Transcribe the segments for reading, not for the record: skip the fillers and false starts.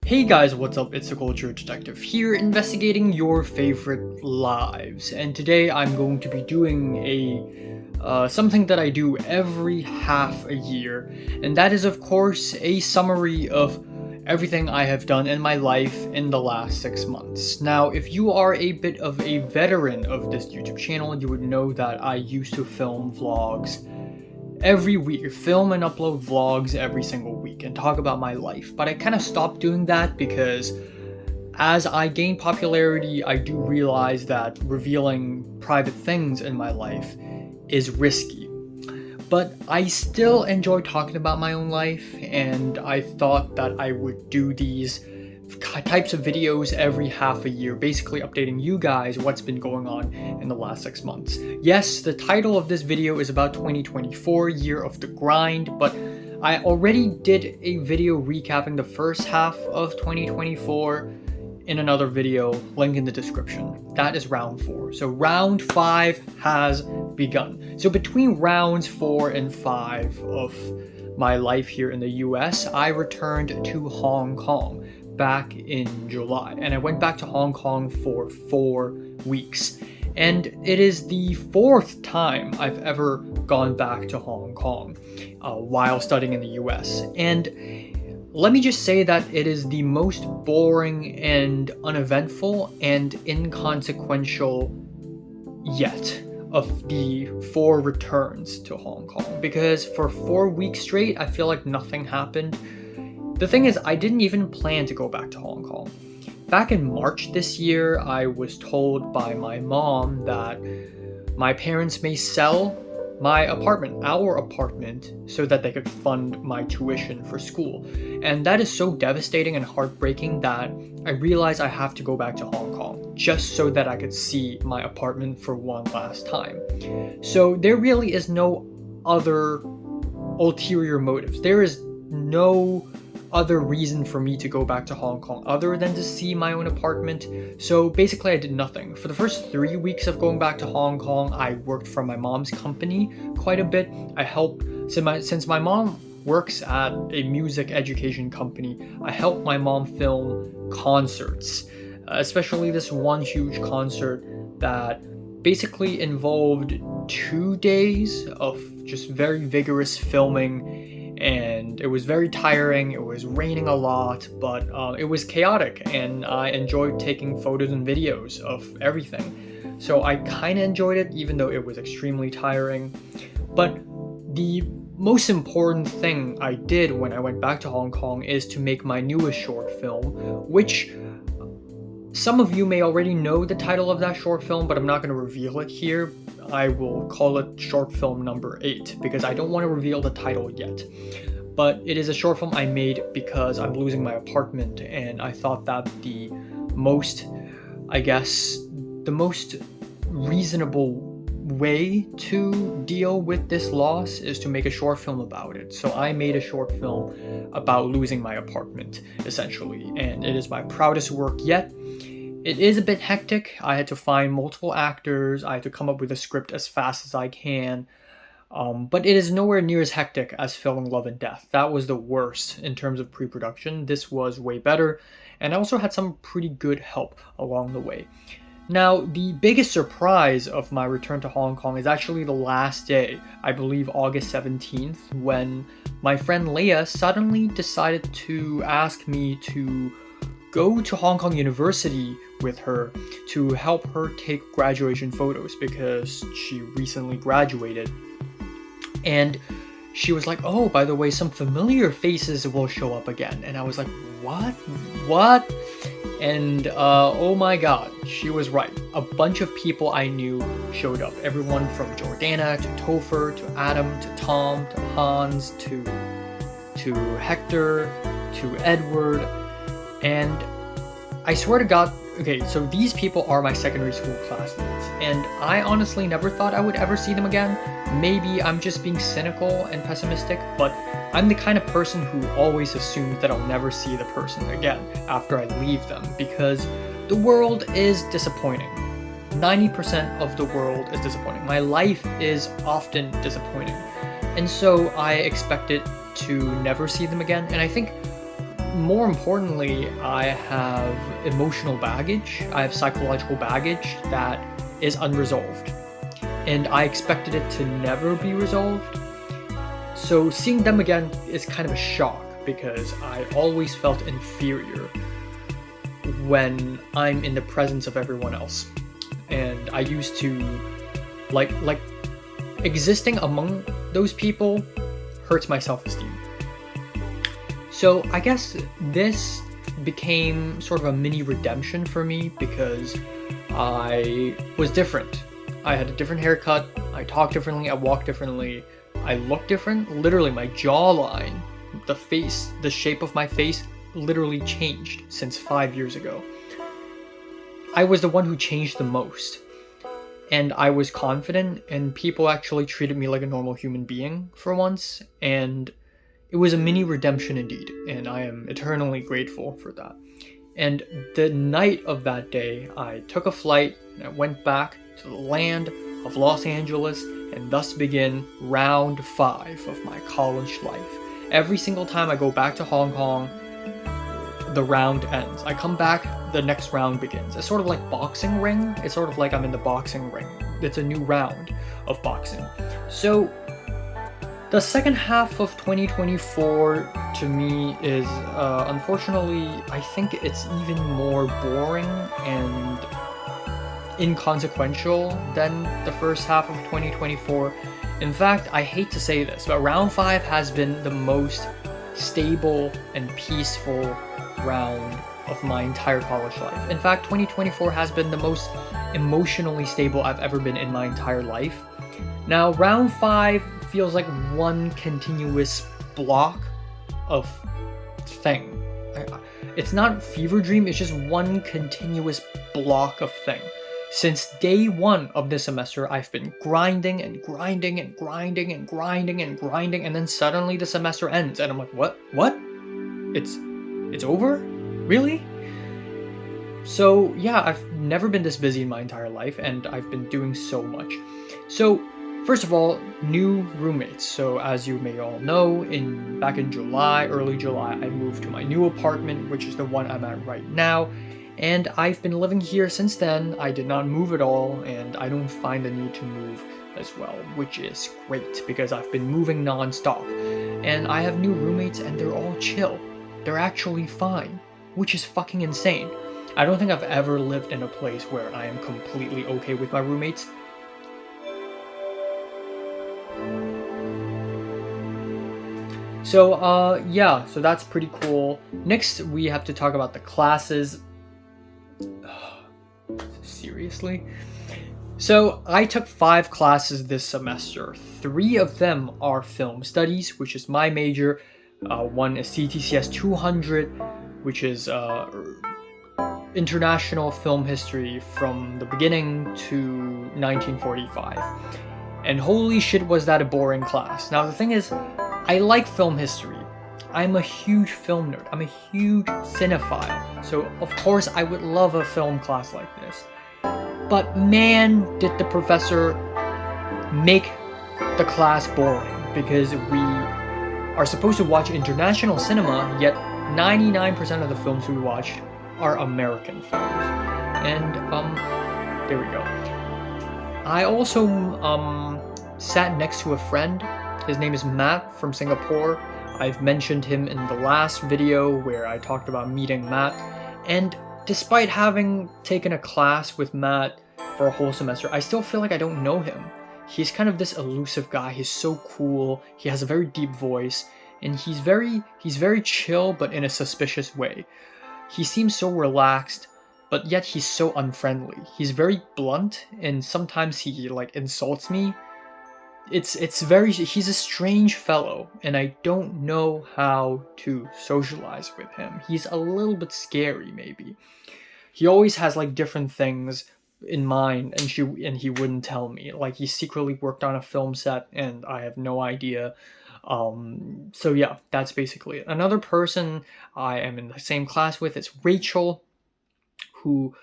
Hey guys, what's up? It's the Culture Detective here, investigating your favorite lives. And today I'm going to be doing something that I do every half a year, and that is, of course, a summary of everything I have done in my life in the last 6 months. Now, if you are a bit of a veteran of this YouTube channel, you would know that I used to film vlogs every week, film and upload vlogs every single week and talk about my life. But I kind of stopped doing that because as I gain popularity, I do realize that revealing private things in my life is risky. But I still enjoy talking about my own life, and I thought that I would do these types of videos every half a year, basically updating you guys what's been going on in the last 6 months. Yes, the title of this video is about 2024, Year of the Grind, but I already did a video recapping the first half of 2024 in another video, link in the description. That is round 4. So round 5 has begun. So between rounds 4 and 5 of my life here in the US, I returned to Hong Kong back in July, and I went back to Hong Kong for 4 weeks, and it is the 4th time I've ever gone back to Hong Kong while studying in the US. And let me just say that it is the most boring and uneventful and inconsequential yet of the 4 returns to Hong Kong, because for 4 weeks straight I feel like nothing happened. The thing is, I didn't even plan to go back to Hong Kong. Back in March this year, I was told by my mom that my parents may sell my apartment, our apartment, so that they could fund my tuition for school. And that is so devastating and heartbreaking that I realized I have to go back to Hong Kong just so that I could see my apartment for one last time. So there really is no other ulterior motives. There is no other reason for me to go back to Hong Kong other than to see my own apartment. So basically I did nothing. For the first 3 weeks of going back to Hong Kong, I worked for my mom's company quite a bit. I helped, since my mom works at a music education company, I helped my mom film concerts, especially this one huge concert that basically involved 2 days of just very vigorous filming, and it was very tiring. It was raining a lot, but it was chaotic, and I enjoyed taking photos and videos of everything. So I kind of enjoyed it, even though it was extremely tiring. But the most important thing I did when I went back to Hong Kong is to make my newest short film, which some of you may already know the title of that short film, but I'm not going to reveal it here. I will call it short film number 8 because I don't want to reveal the title yet. But it is a short film I made because I'm losing my apartment, and I thought that the most reasonable way to deal with this loss is to make a short film about it. So I made a short film about losing my apartment, essentially, and it is my proudest work yet. It is a bit hectic. I had to find multiple actors. I had to come up with a script as fast as I can. But it is nowhere near as hectic as filming Love and Death. That was the worst in terms of pre-production. This was way better, and I also had some pretty good help along the way. Now, the biggest surprise of my return to Hong Kong is actually the last day, I believe August 17th, when my friend Leah suddenly decided to ask me to go to Hong Kong University with her to help her take graduation photos because she recently graduated. And she was like, oh, by the way, some familiar faces will show up again. And I was like, what? And oh my god, she was right. A bunch of people I knew showed up. Everyone from Jordana to Topher to Adam to Tom to Hans to Hector to Edward. And I swear to God, okay, so these people are my secondary school classmates, and I honestly never thought I would ever see them again. Maybe I'm just being cynical and pessimistic, but I'm the kind of person who always assumes that I'll never see the person again after I leave them, because the world is disappointing. 90% of the world is disappointing. My life is often disappointing. And so I expected to never see them again, and I think more importantly, I have emotional baggage. I have psychological baggage that is unresolved. And I expected it to never be resolved. So seeing them again is kind of a shock because I always felt inferior when I'm in the presence of everyone else. And I used to like existing among those people hurts my self-esteem. So I guess this became sort of a mini redemption for me because I was different. I had a different haircut, I talked differently, I walked differently, I looked different. Literally my jawline, the face, the shape of my face literally changed since 5 years ago. I was the one who changed the most. And I was confident, and people actually treated me like a normal human being for once, and it was a mini redemption indeed, and I am eternally grateful for that. And the night of that day, I took a flight, and I went back to the land of Los Angeles, and thus begin round 5 of my college life. Every single time I go back to Hong Kong, the round ends. I come back, the next round begins. It's sort of like boxing ring. It's sort of like I'm in the boxing ring. It's a new round of boxing. So the second half of 2024 to me is, unfortunately, I think it's even more boring and inconsequential than the first half of 2024. In fact, I hate to say this, but round 5 has been the most stable and peaceful round of my entire college life. In fact, 2024 has been the most emotionally stable I've ever been in my entire life. Now, round 5 feels like one continuous block of thing. It's not fever dream, it's just one continuous block of thing. Since day 1 of this semester, I've been grinding and grinding and grinding and grinding and grinding, and then suddenly the semester ends, and I'm like, what? It's over? Really? So yeah, I've never been this busy in my entire life, and I've been doing so much. So first of all, new roommates. So as you may all know, back in July, early July, I moved to my new apartment, which is the one I'm at right now. And I've been living here since then. I did not move at all, and I don't find the need to move as well, which is great because I've been moving non-stop. And I have new roommates and they're all chill. They're actually fine, which is fucking insane. I don't think I've ever lived in a place where I am completely okay with my roommates. So yeah, so that's pretty cool. Next, we have to talk about the classes. Seriously? So I took 5 classes this semester. 3 of them are film studies, which is my major. One is CTCS 200, which is international film history from the beginning to 1945. And holy shit, was that a boring class. Now the thing is, I like film history. I'm a huge film nerd. I'm a huge cinephile. So of course I would love a film class like this. But man, did the professor make the class boring, because we are supposed to watch international cinema, yet 99% of the films we watch are American films. And there we go. I also sat next to a friend. His name is Matt from Singapore. I've mentioned him in the last video where I talked about meeting Matt, and despite having taken a class with Matt for a whole semester, I still feel like I don't know him. He's kind of this elusive guy. He's so cool. He has a very deep voice, and he's very chill, but in a suspicious way. He seems so relaxed, but yet he's so unfriendly. He's very blunt, and sometimes he like insults me. He's a strange fellow, and I don't know how to socialize with him. He's a little bit scary, maybe. He always has like different things in mind, and he wouldn't tell me. Like he secretly worked on a film set, and I have no idea. So yeah, that's basically it. Another person I am in the same class with is Rachel, who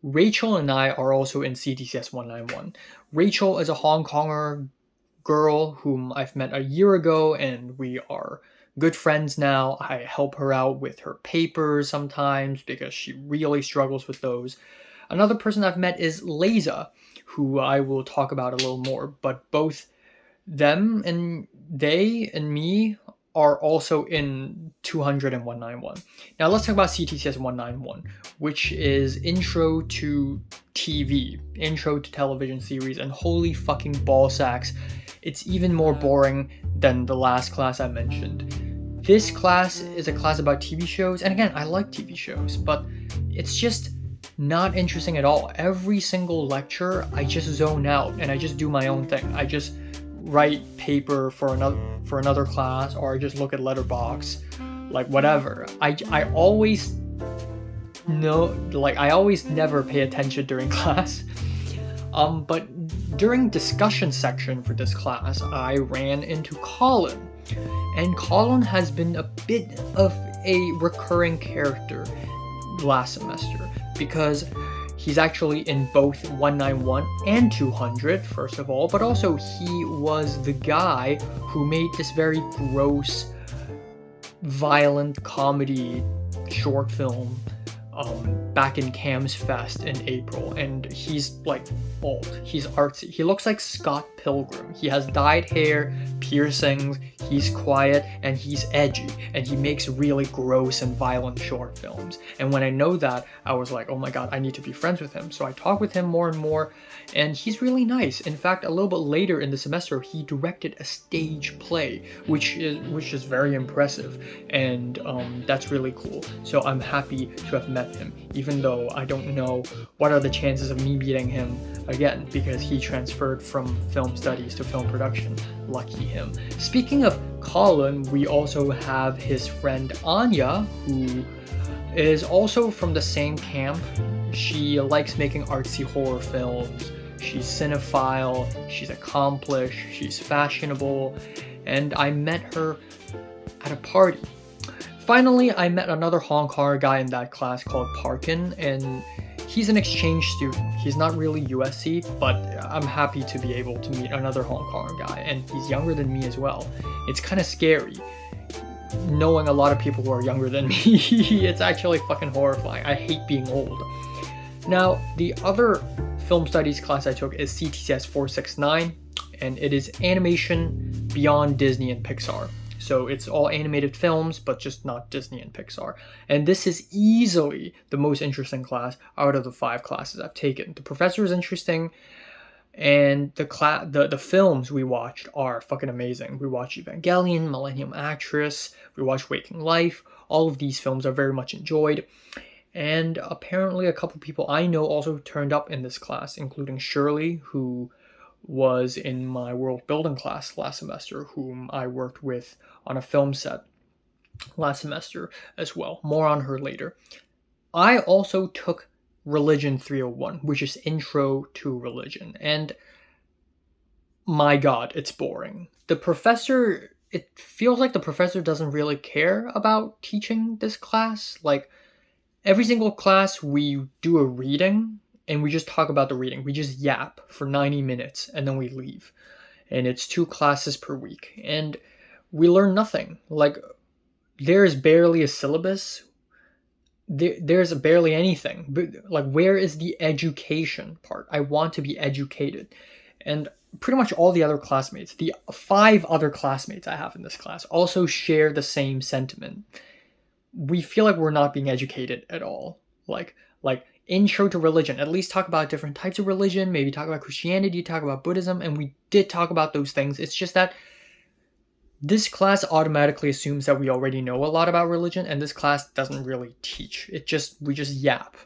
Rachel and I are also in CTCS 191. Rachel is a Hong Konger girl whom I've met a year ago, and we are good friends now. I help her out with her papers sometimes because she really struggles with those. Another person I've met is Leza, who I will talk about a little more, but both them and they and me are also in 200 and 191. Now let's talk about CTCS 191, which is Intro to TV, Intro to Television Series, and holy fucking ball sacks, it's even more boring than the last class I mentioned. This class is a class about TV shows, and again, I like TV shows, but it's just not interesting at all. Every single lecture, I just zone out and I just do my own thing. I just write paper for another class, or I just look at Letterboxd, like whatever. I always never pay attention during class. But during discussion section for this class, I ran into Colin, and Colin has been a bit of a recurring character last semester because he's actually in both 191 and 200, first of all, but also he was the guy who made this very gross, violent comedy short film back in Cam's Fest in April, and he's like old, he's artsy, he looks like Scott Pilgrim, he has dyed hair, piercings, he's quiet, and he's edgy, and he makes really gross and violent short films. And when I know that, I was like, oh my god, I need to be friends with him. So I talk with him more and more, and he's really nice. In fact, a little bit later in the semester, he directed a stage play, which is very impressive, and that's really cool. So I'm happy to have met him, even though I don't know what are the chances of me meeting him again, because he transferred from film studies to film production. Lucky him. Speaking of Colin, we also have his friend Anya, who is also from the same camp. She likes making artsy horror films. She's cinephile, she's accomplished, she's fashionable, and I met her at a party. Finally, I met another Hong Konger guy in that class called Parkin, and he's an exchange student. He's not really USC, but I'm happy to be able to meet another Hong Konger guy, and he's younger than me as well. It's kind of scary knowing a lot of people who are younger than me. It's actually fucking horrifying. I hate being old. Now, the other film studies class I took is CTCS 469, and it is animation beyond Disney and Pixar. So it's all animated films, but just not Disney and Pixar. And this is easily the most interesting class out of the 5 classes I've taken. The professor is interesting, and the films we watched are fucking amazing. We watched Evangelion, Millennium Actress, we watched Waking Life. All of these films are very much enjoyed. And apparently a couple people I know also turned up in this class, including Shirley, who was in my world building class last semester, whom I worked with on a film set last semester as well. More on her later. I also took Religion 301, which is Intro to Religion, and my god, it's boring. It feels like the professor doesn't really care about teaching this class. Like, every single class we do a reading, and we just talk about the reading. We just yap for 90 minutes, and then we leave. And it's 2 classes per week, and we learn nothing. Like, there's barely a syllabus. There's barely anything. But, like, where is the education part? I want to be educated. And pretty much all the other classmates, the 5 other classmates I have in this class, also share the same sentiment. We feel like we're not being educated at all. Like Intro to Religion, at least talk about different types of religion, maybe talk about Christianity, talk about Buddhism, and we did talk about those things. It's just that this class automatically assumes that we already know a lot about religion, and this class doesn't really teach. We just yap.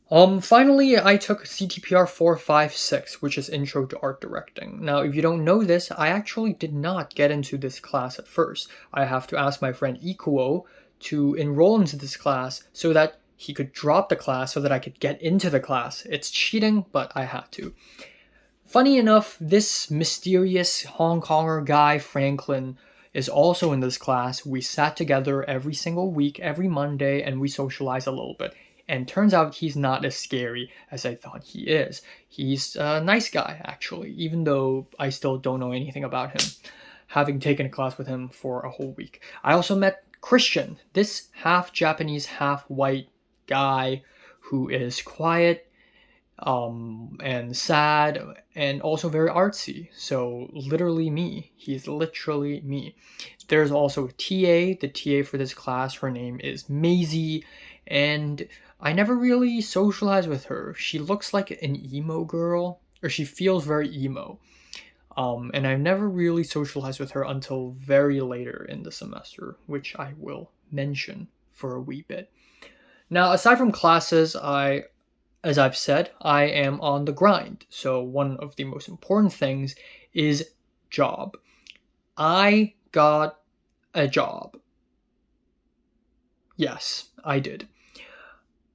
Finally, I took CTPR 456, which is Intro to Art Directing. Now, if you don't know this, I actually did not get into this class at first. I have to ask my friend Ikuo to enroll into this class so that he could drop the class so that I could get into the class. It's cheating, but I had to. Funny enough, this mysterious Hong Konger guy, Franklin, is also in this class. We sat together every single week, every Monday, and we socialized a little bit. And turns out he's not as scary as I thought he is. He's a nice guy, actually, even though I still don't know anything about him. having taken a class with him for a whole week. I also met Christian, this half Japanese, half white guy who is quiet and sad and also very artsy. So literally me. He's literally me. There's also a TA. The TA for this class, her name is Maisie, and I never really socialized with her. She looks like an emo girl, or she feels very emo. And I've never really socialized with her until very later in the semester, which I will mention for a wee bit. Now, aside from classes, as I've said, I am on the grind. So one of the most important things is job. I got a job. Yes, I did.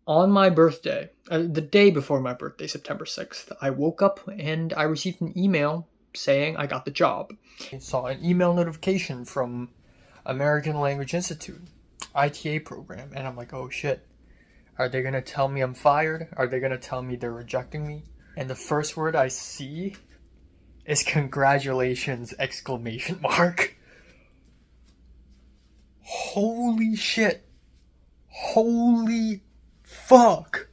On my birthday, the day before my birthday, September 6th, I woke up and I received an email saying I got the job. I saw an email notification from American Language Institute, ITA program, and I'm like, oh shit. Are they gonna tell me I'm fired? Are they gonna tell me they're rejecting me? And the first word I see is congratulations, exclamation mark. Holy shit. Holy fuck.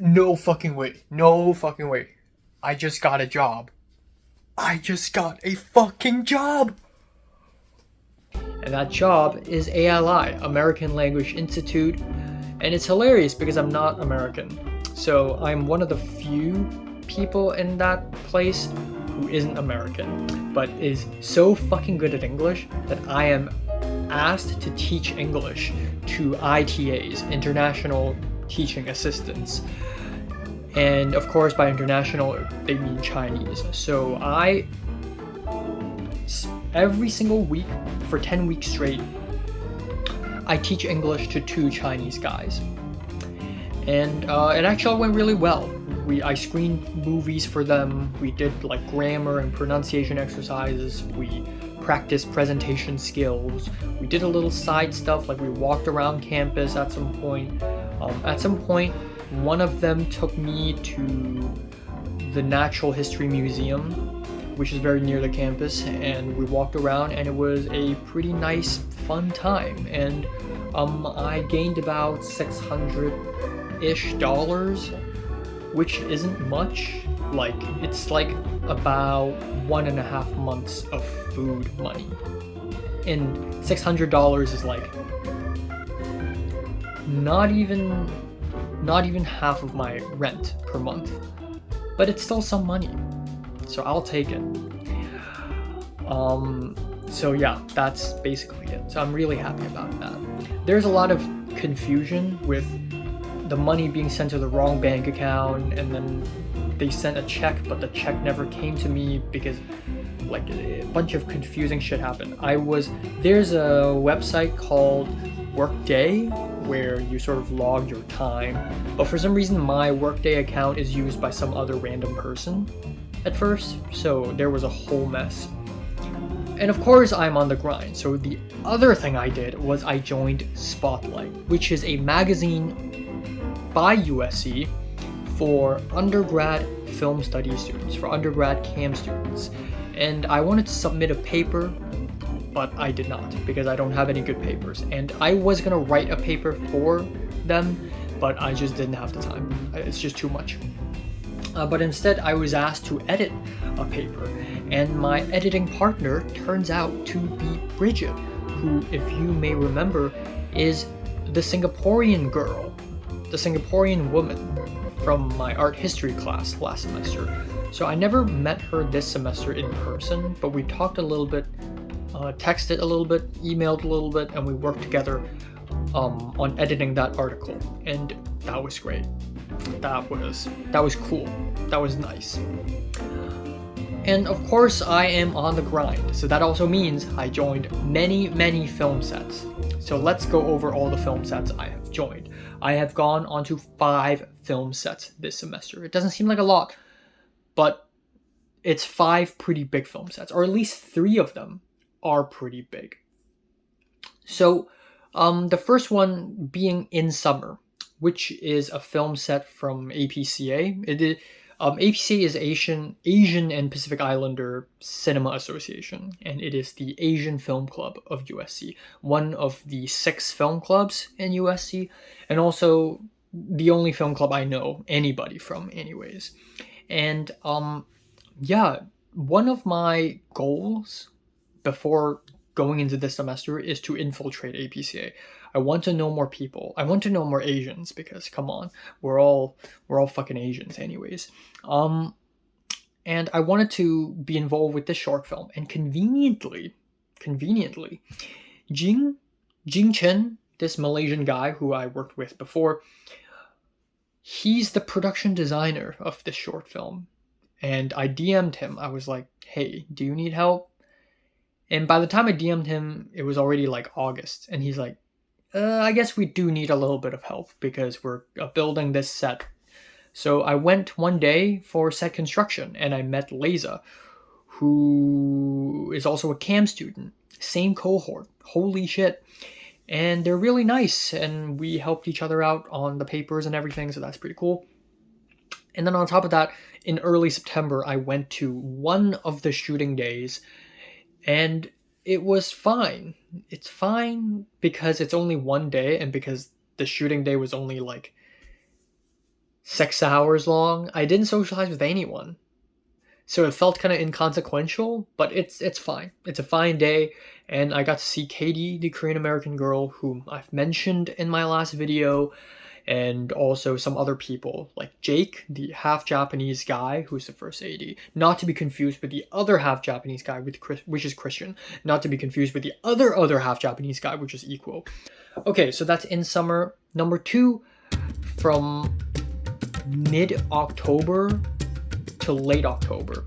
No fucking way. No fucking way. I just got a job. I just got a fucking job. And that job is ALI, American Language Institute. And it's hilarious because I'm not American. So I'm one of the few people in that place who isn't American, but is so fucking good at English that I am asked to teach English to ITAs, International Teaching Assistants. And of course, by international, they mean Chinese. So every single week for 10 weeks straight, I teach English to 2 Chinese guys. And it actually went really well. I screened movies for them. We did like grammar and pronunciation exercises. We practiced presentation skills. We did a little side stuff, like we walked around campus at some point. One of them took me to the Natural History Museum, which is very near the campus, and we walked around, and it was a pretty nice, fun time. And I gained about $600-ish, which isn't much. Like, it's like about 1.5 months of food money. And $600 is like not even half of my rent per month. But it's still some money. So I'll take it. So yeah, that's basically it. So I'm really happy about that. There's a lot of confusion with the money being sent to the wrong bank account, and then they sent a check, but the check never came to me because like a bunch of confusing shit happened. There's a website called Workday where you sort of log your time, but for some reason my Workday account is used by some other random person at first, so there was a whole mess. And of course I'm on the grind, so the other thing I did was I joined Spotlight, which is a magazine by USC for undergrad film studies students, for undergrad CAM students. And I wanted to submit a paper, but I did not because I don't have any good papers. And I was gonna write a paper for them, but I just didn't have the time. It's just too much. But instead I was asked to edit a paper, and my editing partner turns out to be Bridget, who, if you may remember, is the Singaporean girl, the Singaporean woman from my art history class last semester. So I never met her this semester in person, but we talked a little bit, texted a little bit, emailed a little bit, and we worked together on editing that article, and that was great. That was cool. That was nice. And of course I am on the grind, so that also means I joined many film sets. So let's go over all the film sets I have joined. I have gone onto 5 film sets this semester. It doesn't seem like a lot, but it's 5 pretty big film sets, or at least 3 of them are pretty big. So the first one being In Summer, which is a film set from APCA. APCA is Asian and Pacific Islander Cinema Association, and it is the Asian Film Club of USC, one of the 6 film clubs in USC, and also the only film club I know anybody from anyways. And yeah, one of my goals before going into this semester is to infiltrate APCA. I want to know more people. I want to know more Asians because come on, we're all fucking Asians anyways. And I wanted to be involved with this short film, and conveniently, Jing Chen, this Malaysian guy who I worked with before, he's the production designer of this short film. And I DM'd him. I was like, hey, do you need help? And by the time I DM'd him, it was already like August. And he's like, I guess we do need a little bit of help because we're building this set. So I went one day for set construction and I met Leza, who is also a CAM student. Same cohort. Holy shit. And they're really nice, and we helped each other out on the papers and everything, so that's pretty cool. And then on top of that, in early September, I went to one of the shooting days, and it was fine. It's fine because it's only one day, and because the shooting day was only like 6 hours long, I didn't socialize with anyone. So it felt kind of inconsequential, but it's fine. It's a fine day, and I got to see Katie, the Korean American girl whom I've mentioned in my last video, and also some other people like Jake, the half Japanese guy who's the first AD, not to be confused with the other half Japanese guy which is Christian, not to be confused with the other half Japanese guy which is Equal. Okay, so that's in summer. Number 2, from mid-October to late October.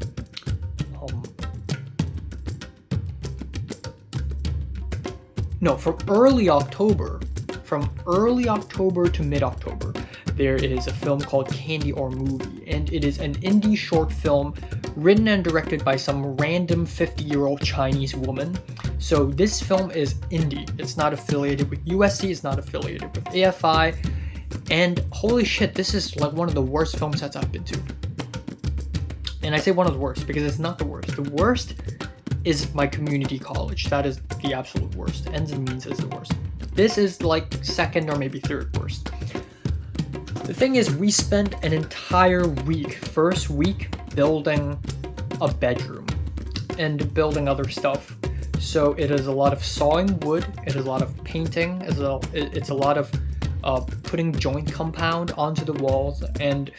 From early October to mid-October, there is a film called Candy or Movie, and it is an indie short film written and directed by some random 50-year-old Chinese woman. So this film is indie. It's not affiliated with USC, it's not affiliated with AFI, and holy shit, this is like one of the worst film sets I've been to. And I say one of the worst because it's not the worst. The worst is my community college. That is the absolute worst. Ends and Means is the worst. This is like second or maybe third worst. The thing is, we spent an entire first week, building a bedroom and building other stuff. So it is a lot of sawing wood, it is a lot of painting, it's a lot of putting joint compound onto the walls, and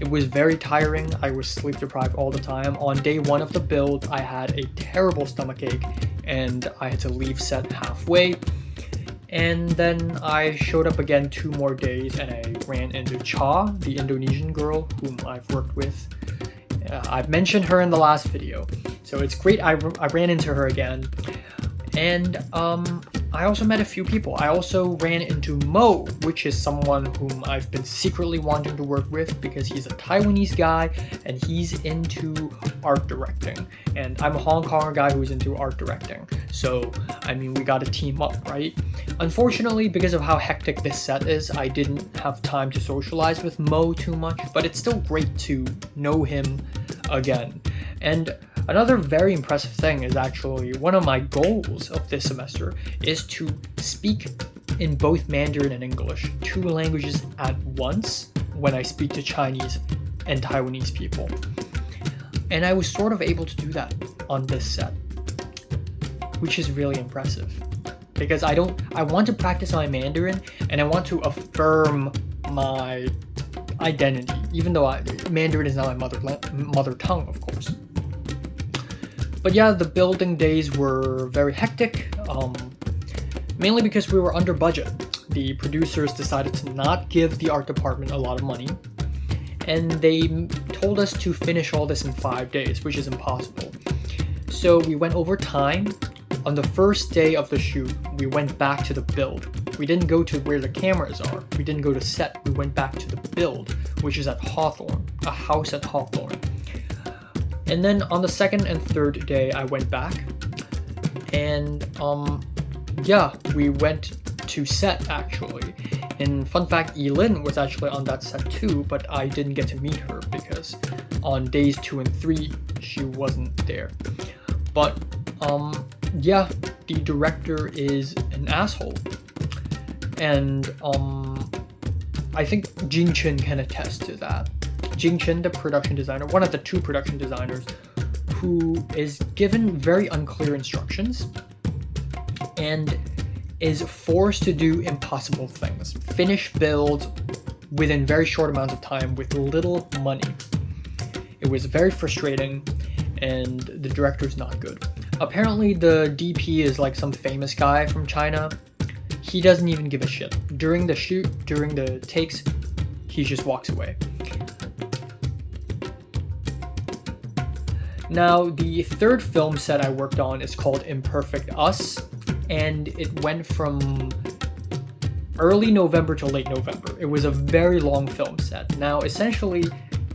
it was very tiring. I was sleep deprived all the time. On day 1 of the build, I had a terrible stomachache and I had to leave set halfway. And then I showed up again 2 more days and I ran into Cha, the Indonesian girl whom I've worked with. I've mentioned her in the last video, so it's great I ran into her again. And I also met a few people. I also ran into Mo, which is someone whom I've been secretly wanting to work with because he's a Taiwanese guy and he's into art directing. And I'm a Hong Konger guy who's into art directing. So, I mean, we gotta team up, right? Unfortunately, because of how hectic this set is, I didn't have time to socialize with Mo too much, but it's still great to know him again. And another very impressive thing is actually one of my goals of this semester is to speak in both Mandarin and English, 2 languages at once when I speak to Chinese and Taiwanese people. And I was sort of able to do that on this set, which is really impressive. Because I want to practice my Mandarin and I want to affirm my identity, even though Mandarin is not my mother tongue, of course. But yeah, the building days were very hectic, mainly because we were under budget. The producers decided to not give the art department a lot of money, and they told us to finish all this in 5 days, which is impossible. So we went over time. On the first day of the shoot, we went back to the build. We didn't go to where the cameras are. We didn't go to set. We went back to the build, which is at Hawthorne, a house at Hawthorne. And then on the second and third day, I went back, and yeah, we went to set actually. And fun fact, Elin was actually on that set too, but I didn't get to meet her because on days 2 and 3 she wasn't there. But yeah, the director is an asshole, and I think Jing Chen can attest to that. Jing Chen, the production designer, one of the 2 production designers, who is given very unclear instructions and is forced to do impossible things. Finish builds within very short amounts of time with little money. It was very frustrating, and the director's not good. Apparently the DP is like some famous guy from China. He doesn't even give a shit. During the shoot, during the takes, he just walks away. Now, the 3rd film set I worked on is called Imperfect Us, and it went from early November to late November. It was a very long film set. Now, essentially,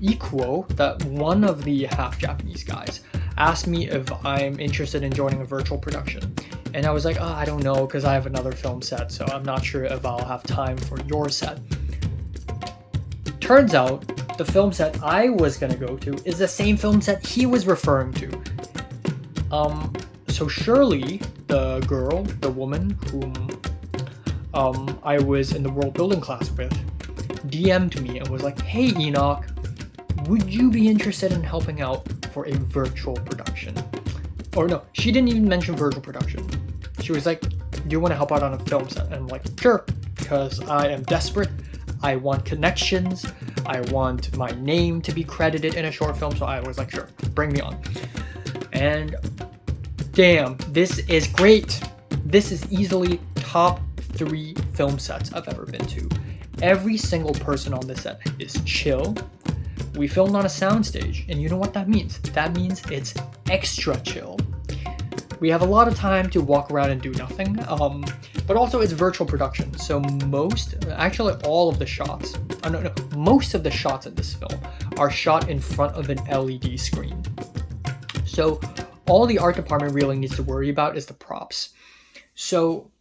Ikuo, that one of the half Japanese guys, asked me if I'm interested in joining a virtual production. And I was like, I don't know, because I have another film set, so I'm not sure if I'll have time for your set. Turns out, the film set I was going to go to is the same film set he was referring to. So Shirley, the girl, the woman whom I was in the world building class with, DM'd me and was like, hey Enoch, would you be interested in helping out for a virtual production? Or no, she didn't even mention virtual production. She was like, do you want to help out on a film set? And I'm like, sure, because I am desperate. I want connections. I want my name to be credited in a short film. So I was like, sure, bring me on. And damn, this is great. This is easily top 3 film sets I've ever been to. Every single person on this set is chill. We filmed on a soundstage, and you know what that means? That means it's extra chill. We have a lot of time to walk around and do nothing, but also it's virtual production, so most of the shots in this film are shot in front of an LED screen. So all the art department really needs to worry about is the props. So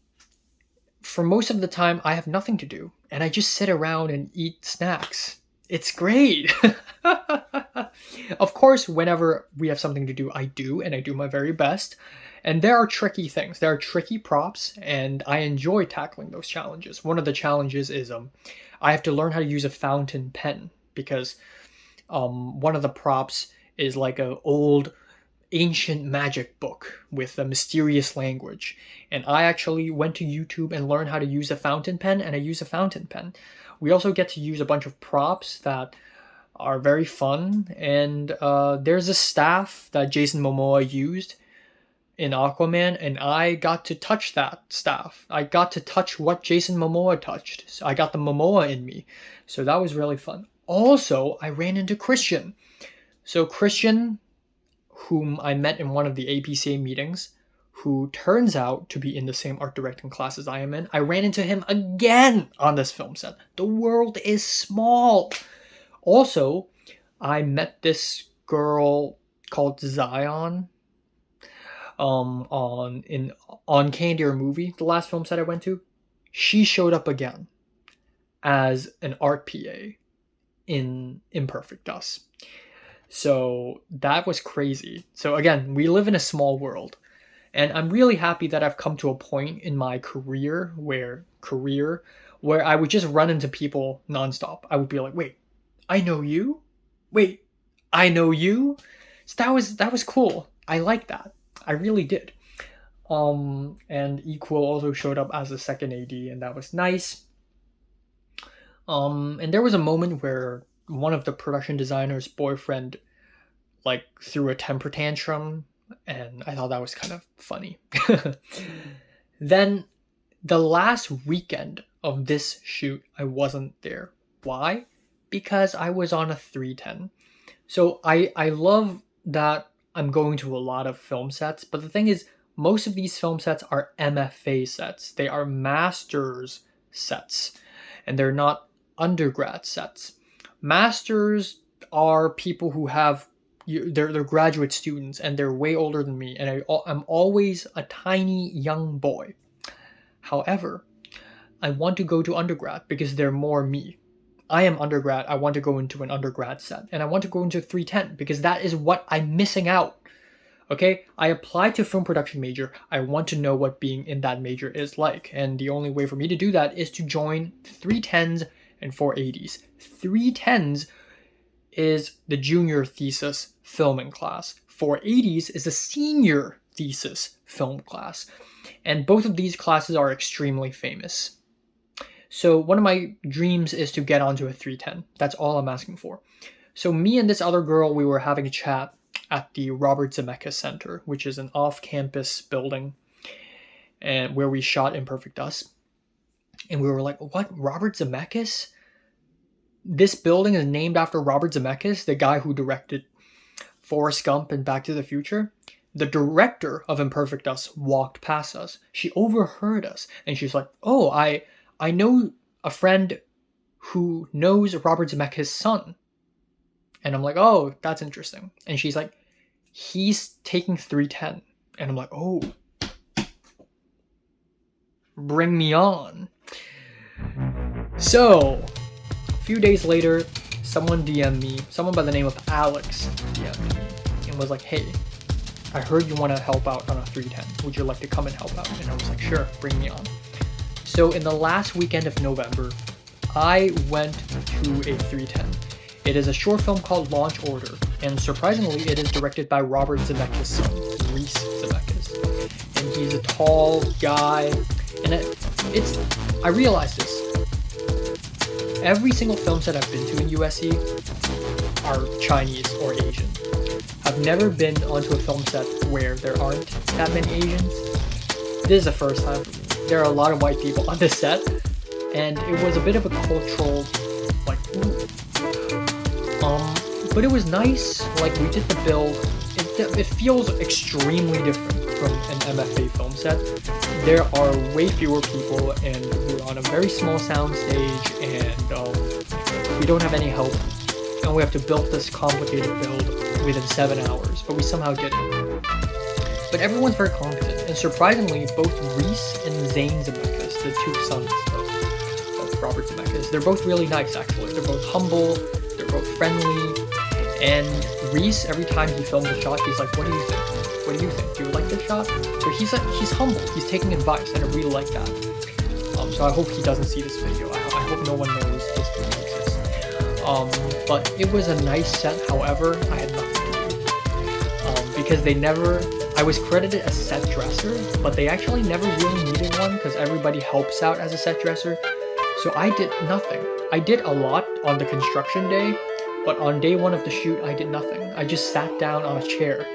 for most of the time, I have nothing to do, and I just sit around and eat snacks. It's great. Of course, whenever we have something to do, I do my very best. And there are tricky things. There are tricky props, and I enjoy tackling those challenges. One of the challenges is I have to learn how to use a fountain pen, because one of the props is like an old ancient magic book with a mysterious language. And I actually went to YouTube and learned how to use a fountain pen, and I use a fountain pen. We also get to use a bunch of props that are very fun, and there's a staff that Jason Momoa used in Aquaman, and I got to touch that staff. I got to touch what Jason Momoa touched. So I got the Momoa in me. So that was really fun. Also, I ran into Christian. So Christian, whom I met in one of the APCA meetings, who turns out to be in the same art directing class as I am in, I ran into him again on this film set. The world is small. Also, I met this girl called Zion on Candy Movie, the last film set I went to. She showed up again as an art PA in Imperfect Us. So that was crazy. So again, we live in a small world. And I'm really happy that I've come to a point in my career where I would just run into people nonstop. I would be like, wait, I know you? Wait, I know you? So that was cool. I like that. I really did. And Equal also showed up as a second AD, and that was nice. And there was a moment where one of the production designer's boyfriend threw a temper tantrum, and I thought that was kind of funny. Then the last weekend of this shoot, I wasn't there. Why? Because I was on a 310. So I love that I'm going to a lot of film sets, but the thing is, most of these film sets are MFA sets. They are master's sets, and they're not undergrad sets. Masters are people who have they're graduate students, and they're way older than me, and I'm always a tiny young boy. However, I want to go to undergrad because they're more me. I am undergrad. I want to go into an undergrad set. And I want to go into 310 because that is what I'm missing out. Okay, I applied to film production major. I want to know what being in that major is like. And the only way for me to do that is to join 310s and 480s. 310s is the junior thesis filming class. 480s is the senior thesis film class. And both of these classes are extremely famous. So one of my dreams is to get onto a 310. That's all I'm asking for. So me and this other girl, we were having a chat at the Robert Zemeckis Center, which is an off-campus building and where we shot Imperfect Us. And we were like, what, Robert Zemeckis? This building is named after Robert Zemeckis, the guy who directed Forrest Gump and Back to the Future? The director of Imperfect Us walked past us. She overheard us and she's like, oh, I know a friend who knows Robert Zemeckis' son. And I'm like, oh, that's interesting. And she's like, he's taking 310. And I'm like, oh, bring me on. So, a few days later, someone DM'd me, someone by the name of Alex DM'd me, and was like, hey, I heard you want to help out on a 310. Would you like to come and help out? And I was like, sure, bring me on. So in the last weekend of November, I went to a 310. It is a short film called Launch Order, and surprisingly, it is directed by Robert Zemeckis' son, Reese Zemeckis. And he's a tall guy, and I realized this. Every single film set I've been to in USC are Chinese or Asian. I've never been onto a film set where there aren't that many Asians. This is the first time for me. There are a lot of white people on this set, and it was a bit of a cultural, like, ooh. But it was nice. Like, we did the build. It feels extremely different from an MFA film set. There are way fewer people, and we're on a very small sound stage, and we don't have any help, and we have to build this complicated build within 7 hours, but we somehow did it. But everyone's very competent, and surprisingly, both Reese and Zane Zemeckis, the two sons of Robert Zemeckis, they're both really nice, actually. They're both humble, they're both friendly, and Reese, every time he films a shot, he's like, what do you think? What do you think? Do you like this shot? So he's humble, he's taking advice, and I really like that. So I hope he doesn't see this video. I hope no one knows this video exists. But it was a nice set, however, I had nothing to do. Because I was credited as set dresser, but they actually never really needed one because everybody helps out as a set dresser. So I did nothing. I did a lot on the construction day, but on day one of the shoot, I did nothing. I just sat down on a chair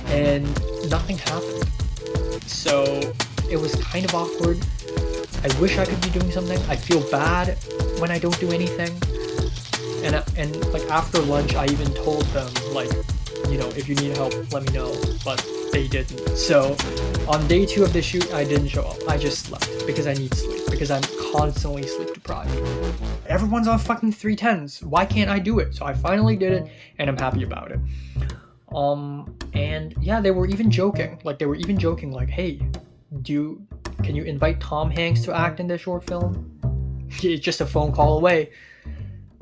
and nothing happened. So it was kind of awkward. I wish I could be doing something. I feel bad when I don't do anything. And like after lunch, I even told them, like, you know, if you need help, let me know. But they didn't. So on day 2 of the shoot, I didn't show up. I just slept because I need sleep, because I'm constantly sleep deprived. Everyone's on fucking 310s. Why can't I do it? So I finally did it, and I'm happy about it. And yeah, they were even joking. Like, hey, can you invite Tom Hanks to act in this short film? It's just a phone call away.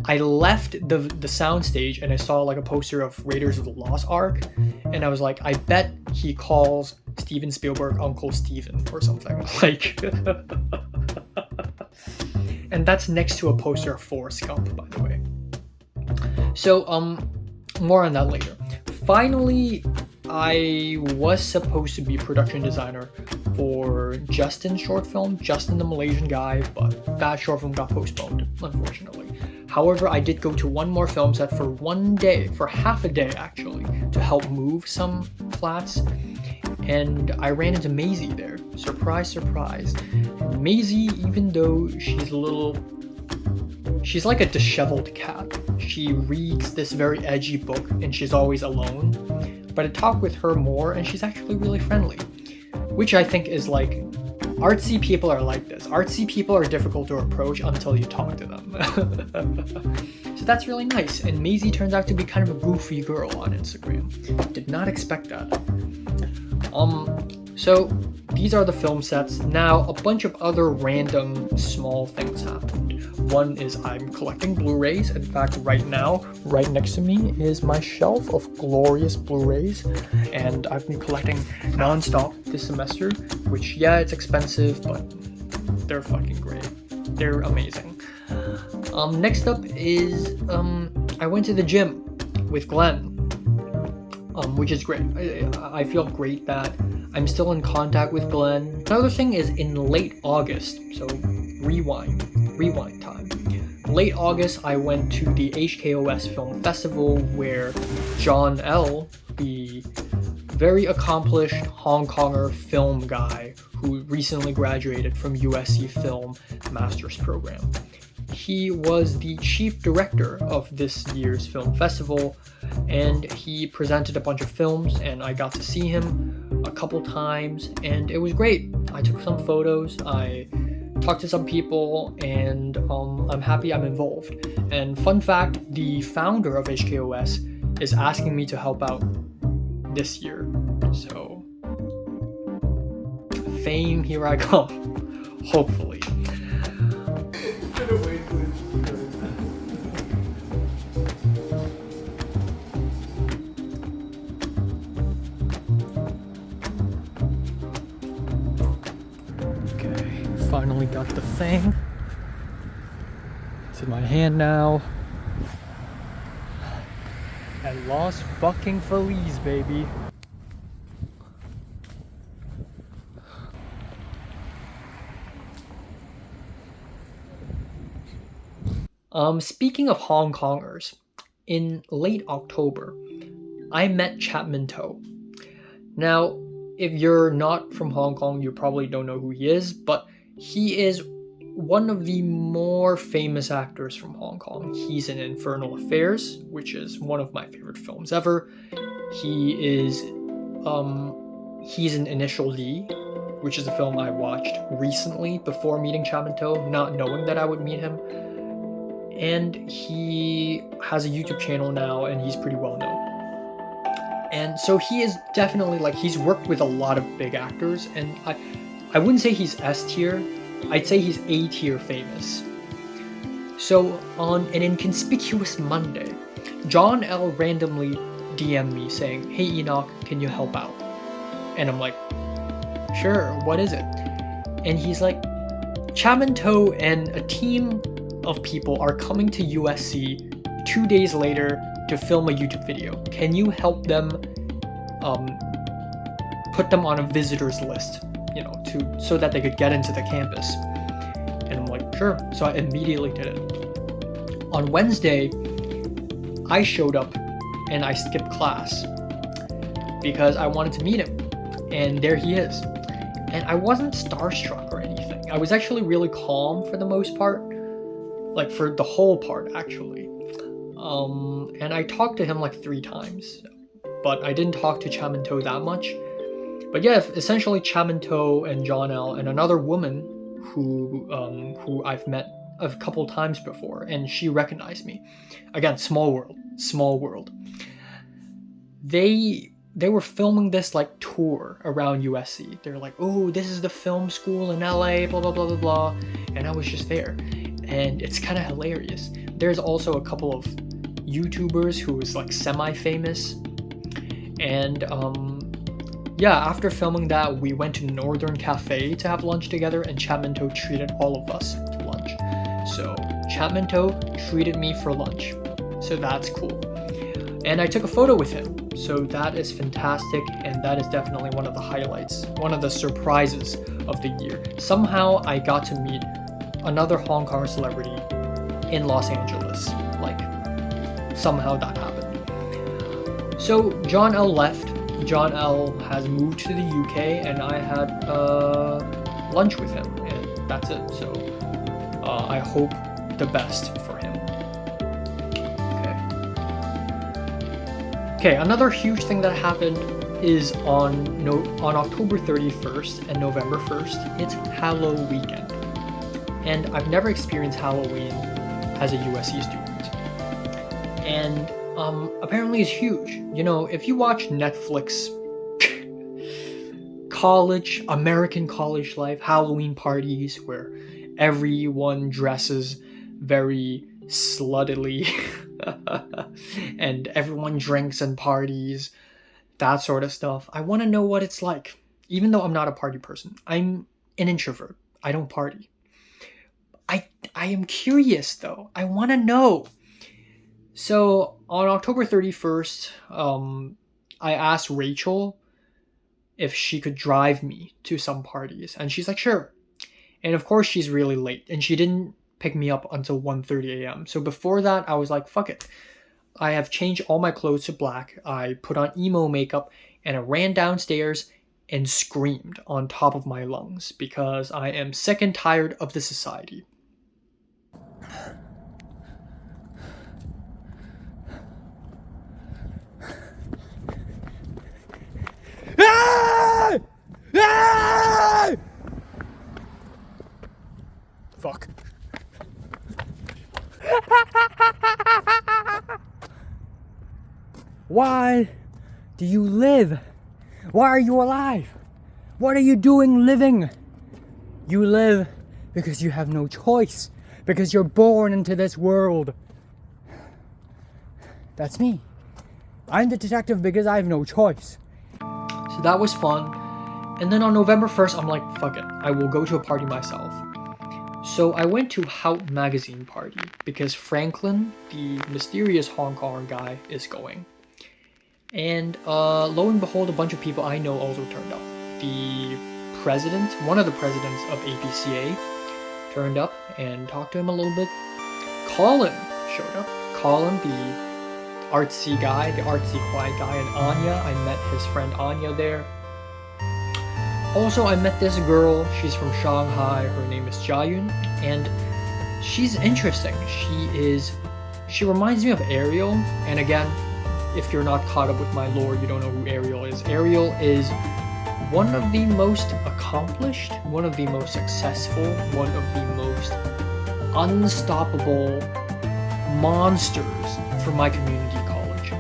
I left the soundstage and I saw like a poster of Raiders of the Lost Ark, and I was like, I bet he calls Steven Spielberg Uncle Steven or something. Like, and that's next to a poster of Forrest Gump, by the way. So, more on that later. Finally, I was supposed to be production designer for Justin's short film, Justin the Malaysian guy, but that short film got postponed, unfortunately. However, I did go to one more film set for one day, for half a day actually, to help move some flats, and I ran into Maisie there. Surprise, surprise. Maisie, even though she's like a disheveled cat. She reads this very edgy book and she's always alone. But I talk with her more and she's actually really friendly. Which I think is like, artsy people are like this. Artsy people are difficult to approach until you talk to them. So that's really nice. And Maisie turns out to be kind of a goofy girl on Instagram. Did not expect that. So these are the film sets. Now, a bunch of other random small things happened. One is I'm collecting Blu-rays. In fact, right now, right next to me is my shelf of glorious Blu-rays, and I've been collecting non-stop this semester, which, yeah, it's expensive, but they're fucking great. They're amazing. Next up is I went to the gym with Glenn, which is great. I feel great that I'm still in contact with Glenn. Another thing is in late August, so rewind time. Late August, I went to the HKOS Film Festival where John L., the very accomplished Hong Konger film guy who recently graduated from USC Film Master's Program. He was the chief director of this year's film festival, and he presented a bunch of films, and I got to see him a couple times, and it was great. I took some photos, I talked to some people, and I'm happy I'm involved. And fun fact, the founder of HKOS is asking me to help out this year, so fame, here I come, hopefully. Okay, finally got the thing. It's in my hand now. At Los fucking Feliz, baby. Speaking of Hong Kongers, in late October, I met Chapman To. Now, if you're not from Hong Kong, you probably don't know who he is, but he is one of the more famous actors from Hong Kong. He's in Infernal Affairs, which is one of my favorite films ever. He's in Initial D, which is a film I watched recently before meeting Chapman To, not knowing that I would meet him. And he has a YouTube channel now, and he's pretty well known. And so he is definitely, like, he's worked with a lot of big actors, and I wouldn't say he's S tier, I'd say he's A tier famous. So on an inconspicuous Monday, John L. randomly DM'd me saying, "Hey Enoch, can you help out?" And I'm like, "Sure, what is it?" And he's like, "Chapman To and a team of people are coming to USC 2 days later to film a YouTube video. Can you help them put them on a visitor's list, so that they could get into the campus?" And I'm like, "Sure." So I immediately did it. On Wednesday, I showed up and I skipped class because I wanted to meet him, and there he is. And I wasn't starstruck or anything. I was actually really calm for the most part, like for the whole part actually. And I talked to him like 3 times, but I didn't talk to Chapman To that much. But yeah, essentially Chapman To and John L. and another woman who I've met a couple times before, and she recognized me. Again, small world. They were filming this like tour around USC. They're like, "Oh, this is the film school in LA, blah blah blah blah blah," and I was just there, and it's kind of hilarious. There's also a couple of YouTubers who is like semi-famous, and yeah, after filming that, we went to Northern Cafe to have lunch together, and Chapman To treated all of us to lunch. So Chapman To treated me for lunch, so that's cool. And I took a photo with him, so that is fantastic, and that is definitely one of the highlights, one of the surprises of the year. Somehow I got to meet another Hong Kong celebrity in Los Angeles. Like, somehow that happened. So John L. left. John L. has moved to the UK, and I had lunch with him, and that's it. So I hope the best for him. Okay, another huge thing that happened is on October 31st and November 1st, it's Halloween weekend. And I've never experienced Halloween as a USC student. And apparently it's huge. If you watch Netflix college, American college life, Halloween parties where everyone dresses very sluttily and everyone drinks and parties, that sort of stuff. I want to know what it's like. Even though I'm not a party person, I'm an introvert. I don't party. I am curious though. I want to know. So on October 31st, I asked Rachel if she could drive me to some parties, and she's like, sure. And of course she's really late, and she didn't pick me up until 1:30 a.m. So before that, I was like, fuck it. I have changed all my clothes to black. I put on emo makeup, and I ran downstairs and screamed on top of my lungs because I am sick and tired of the society. Fuck. Why do you live? Why are you alive? What are you doing living? You live because you have no choice, because you're born into this world. That's me. I'm the detective because I have no choice. So that was fun. And then on November 1st, I'm like, fuck it. I will go to a party myself. So I went to Hout Magazine party because Franklin, the mysterious Hong Kong guy, is going. And lo and behold, a bunch of people I know also turned up. The president, one of the presidents of APCA, turned up and talked to him a little bit. Colin showed up. Colin, the artsy guy, the artsy quiet guy, and Anya. I met his friend Anya there. Also, I met this girl. She's from Shanghai. Her name is Jiayun, and she's interesting. She reminds me of Ariel. And again, if you're not caught up with my lore, you don't know who Ariel is. Ariel is one of the most accomplished, one of the most successful, one of the most unstoppable monsters from my community college.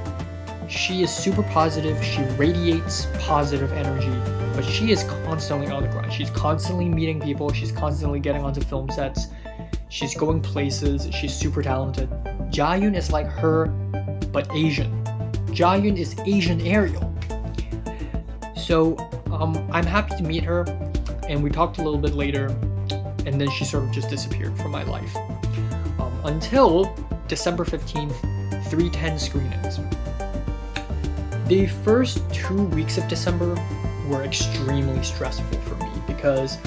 She is super positive. She radiates positive energy. But she is constantly on the grind. She's constantly meeting people. She's constantly getting onto film sets. She's going places. She's super talented. Jiayun is like her, but Asian. Jiayun is Asian Ariel. So I'm happy to meet her, and we talked a little bit later, and then she sort of just disappeared from my life. Until December 15th, 3:10 screenings. The first 2 weeks of December were extremely stressful for me because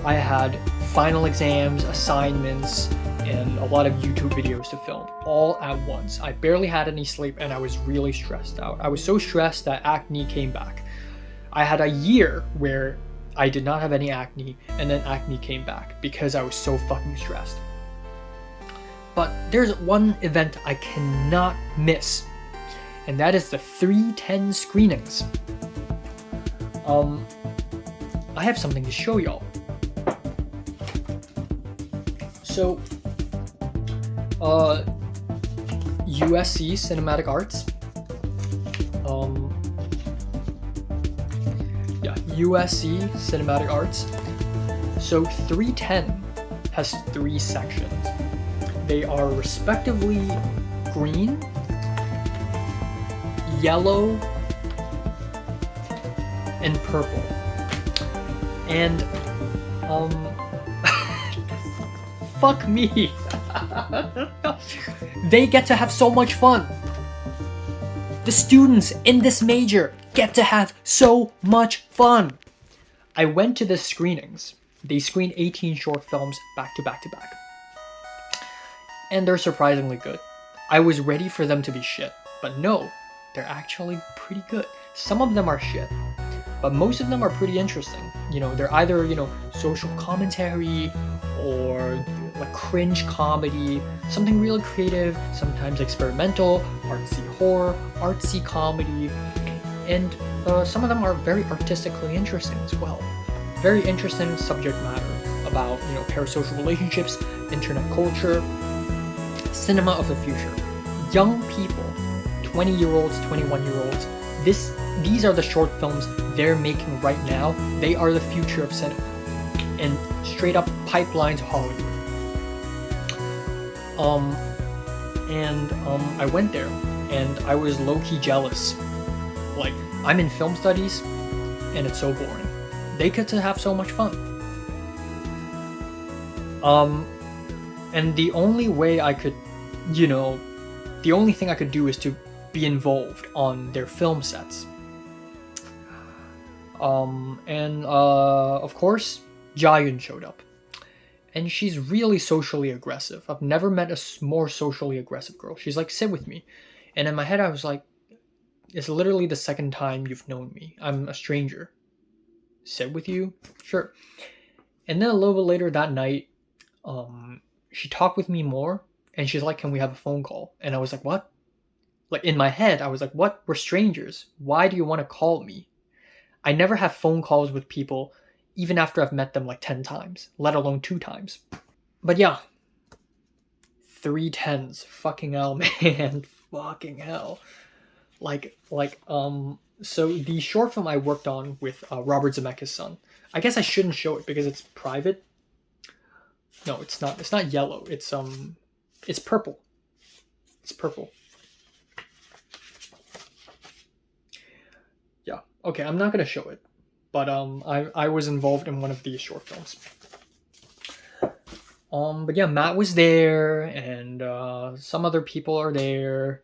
I had final exams, assignments, and a lot of YouTube videos to film all at once. I barely had any sleep and I was really stressed out. I was so stressed that acne came back. I had a year where I did not have any acne, and then acne came back because I was so fucking stressed. But there's one event I cannot miss, and that is the 3:10 screenings. I have something to show y'all. So, USC Cinematic Arts. USC Cinematic Arts. So 310 has 3 sections. They are respectively green, yellow, and purple. And fuck me. They get to have so much fun. The students in this major get to have so much fun. I went to the screenings. They screened 18 short films back to back to back. And they're surprisingly good. I was ready for them to be shit, but no, they're actually pretty good. Some of them are shit, but most of them are pretty interesting. You know, they're either, social commentary or like cringe comedy, something really creative, sometimes experimental, artsy horror, artsy comedy, and some of them are very artistically interesting as well. Very interesting subject matter about, parasocial relationships, internet culture, cinema of the future. Young people, 20-year-olds, 21-year-olds, these are the short films they're making right now, they are the future of cinema. And straight up pipeline to Hollywood. I went there and I was low-key jealous. Like, I'm in film studies and it's so boring. They get to have so much fun. And the only way I could, the only thing I could do is to be involved on their film sets. Of course, Jayun showed up. And she's really socially aggressive. I've never met a more socially aggressive girl. She's like, sit with me. And in my head, I was like, it's literally the second time you've known me. I'm a stranger. Sit with you? Sure. And then a little bit later that night, she talked with me more. And she's like, can we have a phone call? And I was like, what? Like, in my head, I was like, what? We're strangers. Why do you want to call me? I never have phone calls with people even after I've met them like 10 times, let alone 2 times. But yeah, 3 10s, fucking hell, man, fucking hell. So the short film I worked on with Robert Zemeckis' son, I guess I shouldn't show it because it's private. No, it's not yellow, it's purple. It's purple. Yeah, okay, I'm not gonna show it. But I was involved in one of these short films. But yeah, Matt was there, and some other people are there.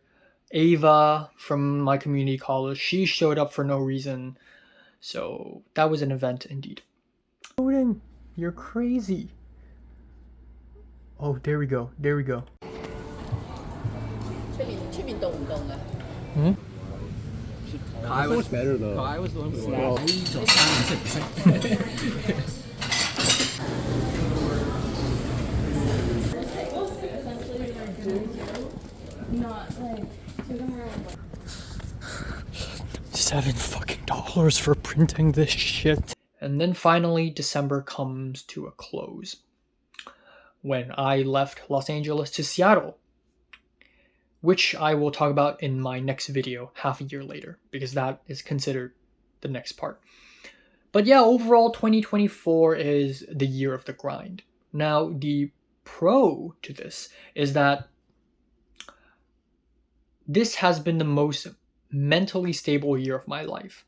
Ava from my community college, she showed up for no reason. So that was an event indeed. Odin, you're crazy. Oh, there we go. There we go. I was better though. I was the one who $7 for printing this shit. And then finally December comes to a close when I left Los Angeles to Seattle, which I will talk about in my next video half a year later, because that is considered the next part. But yeah, overall 2024 is the year of the grind. Now, the pro to this is that this has been the most mentally stable year of my life.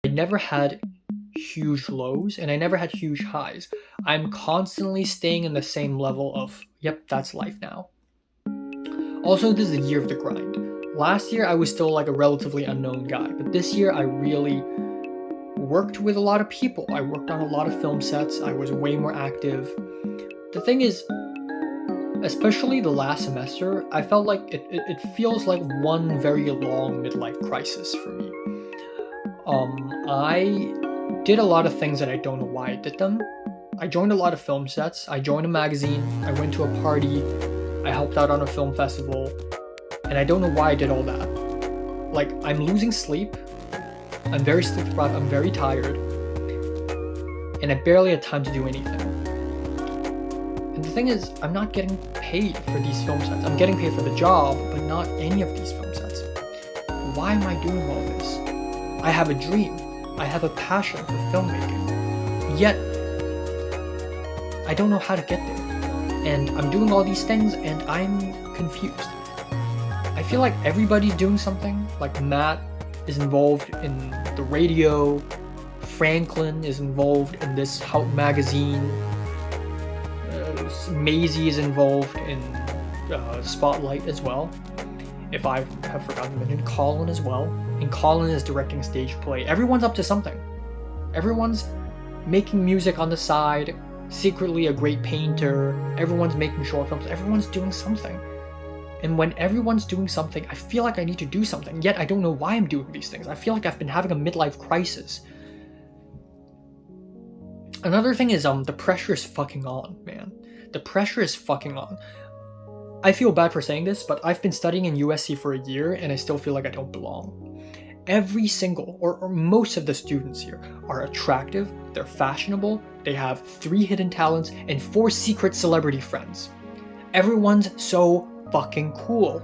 Never had huge lows and I never had huge highs. I'm constantly staying in the same level of, yep, that's life now. Also, this is the year of the grind. Last year I was still like a relatively unknown guy, but this year I really worked with a lot of people. I worked on a lot of film sets. I was way more active. The thing is, especially the last semester, I felt like it feels like one very long midlife crisis for me. I did a lot of things that I don't know why I did them. I joined a lot of film sets. I joined a magazine. I went to a party. I helped out on a film festival. And I don't know why I did all that. Like, I'm losing sleep. I'm very sleep deprived. I'm very tired. And I barely had time to do anything. And the thing is, I'm not getting paid for these film sets. I'm getting paid for the job, but not any of these film sets. Why am I doing all this? I have a dream. I have a passion for filmmaking. Yet, I don't know how to get there. And I'm doing all these things and I'm confused. I feel like everybody's doing something. Like Matt is involved in the radio. Franklin is involved in this Hout magazine. Maisie is involved in Spotlight as well. If I have forgotten to mention Colin as well. And Colin is directing stage play. Everyone's up to something. Everyone's making music on the side, secretly a great painter. Everyone's making short films. Everyone's doing something. And when everyone's doing something, I feel like I need to do something. Yet I don't know why I'm doing these things. I feel like I've been having a midlife crisis. Another thing is the pressure is fucking on, man. The pressure is fucking on. I feel bad for saying this, but I've been studying in USC for a year and I still feel like I don't belong. Every single, or most of the students here are attractive, they're fashionable, they have 3 hidden talents and 4 secret celebrity friends. Everyone's so fucking cool.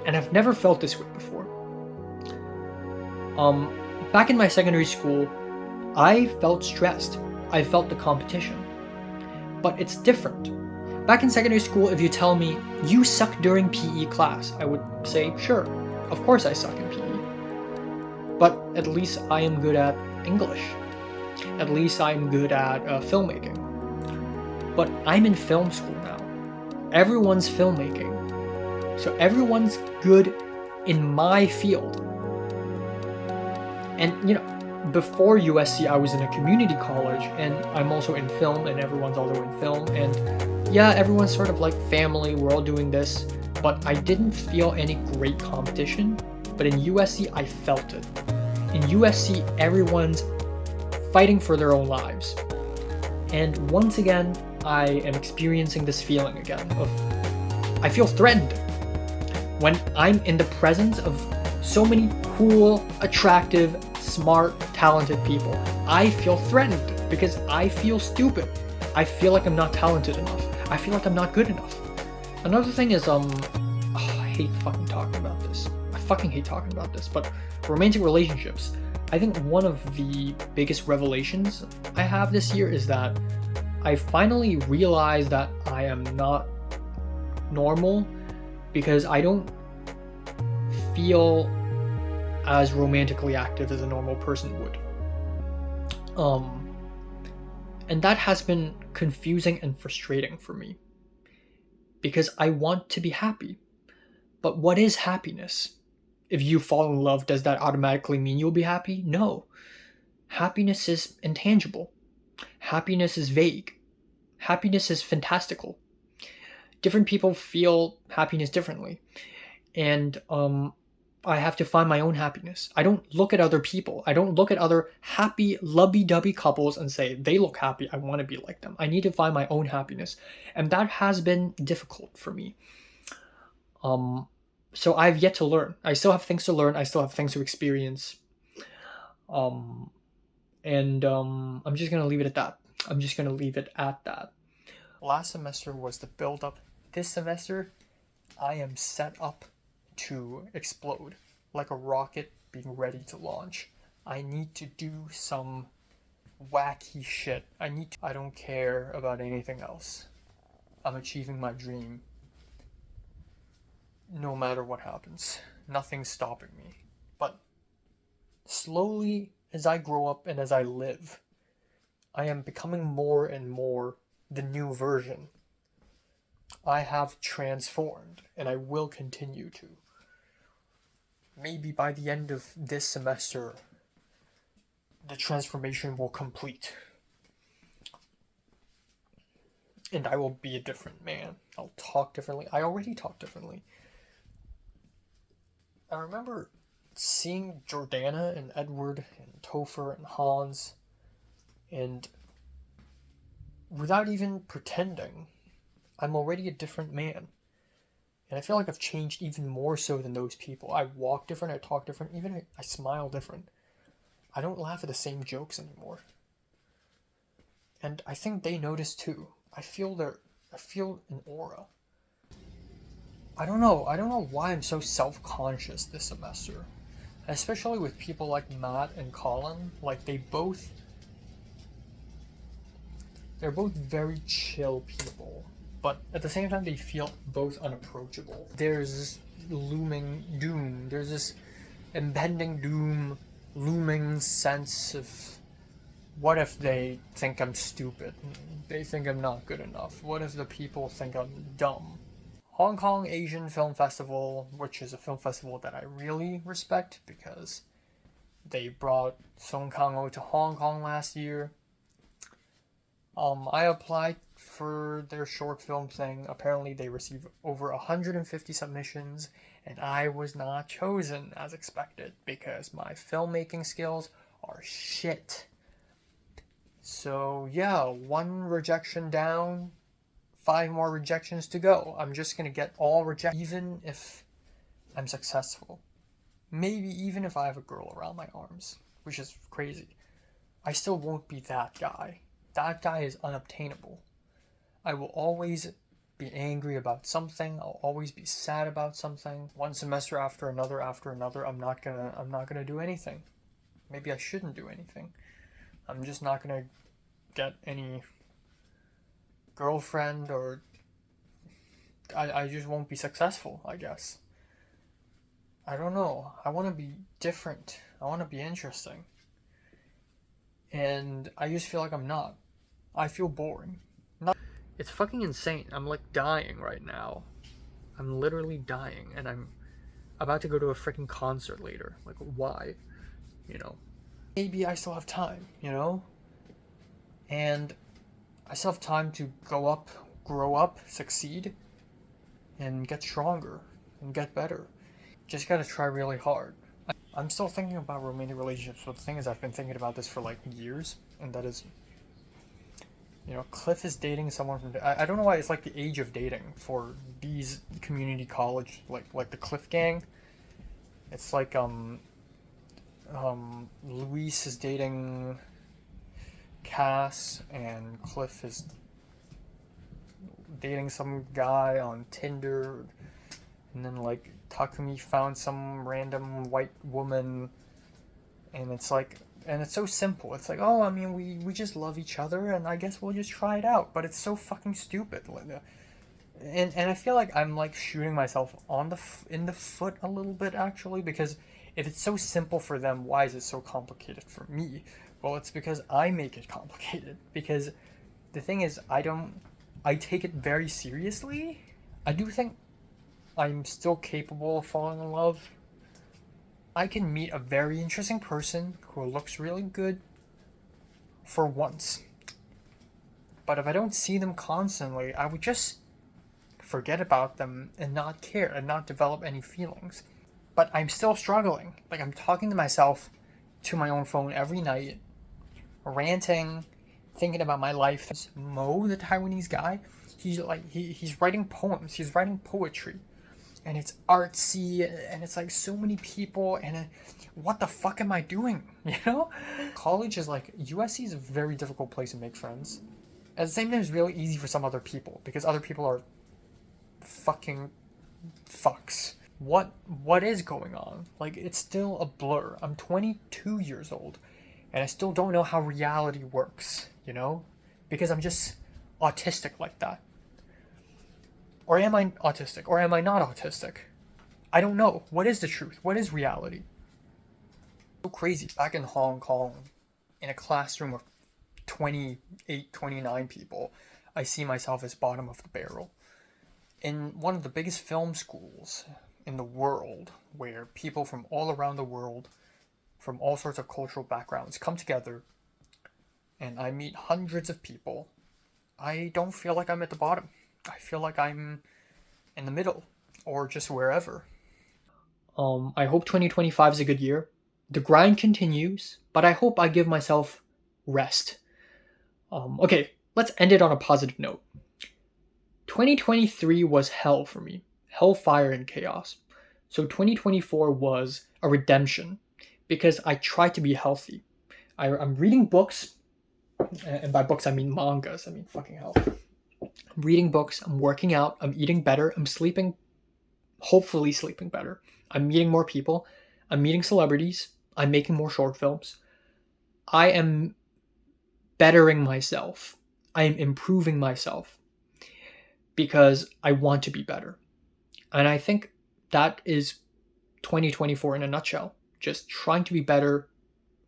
And I've never felt this way before. Back in my secondary school, I felt stressed. I felt the competition. But it's different. Back in secondary school, if you tell me, you suck during PE class, I would say, sure, of course I suck in PE. But at least I am good at English. At least I'm good at filmmaking. But I'm in film school now. Everyone's filmmaking. So everyone's good in my field. And, you know, before USC, I was in a community college, and I'm also in film, and everyone's also in film, and yeah, everyone's sort of like family, we're all doing this, but I didn't feel any great competition. But in USC, I felt it. In USC, everyone's fighting for their own lives. And once again, I am experiencing this feeling again of, I feel threatened. When I'm in the presence of so many cool, attractive, smart, talented people, I feel threatened because I feel stupid. I feel like I'm not talented enough. I feel like I'm not good enough. Another thing is, I hate fucking talking about this. I fucking hate talking about this, but romantic relationships. I think one of the biggest revelations I have this year is that I finally realized that I am not normal because I don't feel as romantically active as a normal person would. And that has been confusing and frustrating for me because I want to be happy. But what is happiness? If you fall in love, does that automatically mean you'll be happy? No. Happiness is intangible. Happiness is vague. Happiness is fantastical. Different people feel happiness differently. And I have to find my own happiness. I don't look at other people. I don't look at other happy, lovey-dovey couples and say, they look happy, I want to be like them. I need to find my own happiness. And that has been difficult for me. So I've yet to learn. I still have things to learn. I still have things to experience. I'm just going to leave it at that. Last semester was the build-up. This semester, I am set up to explode like a rocket being ready to launch. I need to do some wacky shit. I don't care about anything else. I'm achieving my dream. No matter what happens. Nothing's stopping me. But slowly, as I grow up and as I live, I am becoming more and more the new version. I have transformed, and I will continue to. Maybe by the end of this semester, the transformation will complete. And I will be a different man. I'll talk differently. I already talk differently. I remember seeing Jordana and Edward and Topher and Hans, and without even pretending, I'm already a different man. And I feel like I've changed even more so than those people. I walk different, I talk different, even I smile different. I don't laugh at the same jokes anymore. And I think they notice too. I feel an aura. I don't know why I'm so self-conscious this semester. Especially with people like Matt and Colin. Like they're both very chill people. But at the same time, they feel both unapproachable. There's this looming doom. There's this impending doom, looming sense of What if they think I'm stupid? They think I'm not good enough? What if the people think I'm dumb? Hong Kong Asian Film Festival, which is a film festival that I really respect because they brought Song Kang-ho to Hong Kong last year. I applied for their short film thing. Apparently they received over 150 submissions, and I was not chosen as expected because my filmmaking skills are shit. So yeah, 1 rejection down, 5 more rejections to go. I'm just gonna get all rejected, even if I'm successful. Maybe even if I have a girl around my arms, which is crazy. I still won't be that guy. That guy is unobtainable. I will always be angry about something. I'll always be sad about something. One semester after another, I'm not gonna do anything. Maybe I shouldn't do anything. I'm just not gonna get any girlfriend, or I just won't be successful, I guess. I don't know. I want to be different. I want to be interesting. And I just feel like I'm not. I feel boring. It's fucking insane. I'm like dying right now. I'm literally dying, and I'm about to go to a freaking concert later. Like, why? You know? Maybe I still have time, you know? And I still have time to go up, grow up, succeed, and get stronger, and get better. Just gotta try really hard. I'm still thinking about romantic relationships, but the thing is, I've been thinking about this for like years, and that is, you know, Cliff is dating someone from, I don't know why it's like the age of dating for B's community college, like the Cliff gang. It's like, Luis is dating Cass, and Cliff is dating some guy on Tinder, and then like Takumi found some random white woman, and it's like, and it's so simple. It's like, oh, I mean, we just love each other, and I guess we'll just try it out. But it's so fucking stupid. And I feel like I'm like shooting myself in the foot a little bit, actually, because if it's so simple for them, why is it so complicated for me? Well, it's because I make it complicated. Because the thing is, I take it very seriously. I do think I'm still capable of falling in love. I can meet a very interesting person who looks really good for once. But if I don't see them constantly, I would just forget about them and not care and not develop any feelings. But I'm still struggling. Like, I'm talking to myself to my own phone every night, ranting, thinking about my life. Mo, the Taiwanese guy, he's writing poems, he's writing poetry. And it's artsy, and it's like so many people, and what the fuck am I doing, you know? College is like, USC is a very difficult place to make friends. At the same time, it's really easy for some other people, because other people are fucking fucks. What is going on? Like, it's still a blur. I'm 22 years old, and I still don't know how reality works, you know? Because I'm just autistic like that. Or am I autistic? Or am I not autistic? I don't know. What is the truth? What is reality? So crazy. Back in Hong Kong, in a classroom of 28, 29 people, I see myself as bottom of the barrel. In one of the biggest film schools in the world, where people from all around the world, from all sorts of cultural backgrounds, come together, and I meet hundreds of people, I don't feel like I'm at the bottom. I feel like I'm in the middle, or just wherever. I hope 2025 is a good year. The grind continues, but I hope I give myself rest. Okay, let's end it on a positive note. 2023 was hell for me. Hellfire and chaos. So 2024 was a redemption, because I tried to be healthy. I'm reading books, and by books I mean mangas. I mean, fucking hell. I'm reading books, I'm working out, I'm eating better, I'm sleeping, hopefully sleeping better. I'm meeting more people, I'm meeting celebrities, I'm making more short films. I am bettering myself. I am improving myself because I want to be better. And I think that is 2024 in a nutshell. Just trying to be better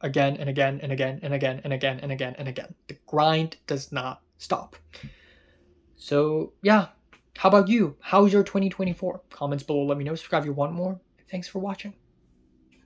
again and again and again and again and again and again and again. The grind does not stop. So yeah, how about you? How's your 2024? Comments below, let me know. Subscribe if you want more. Thanks for watching.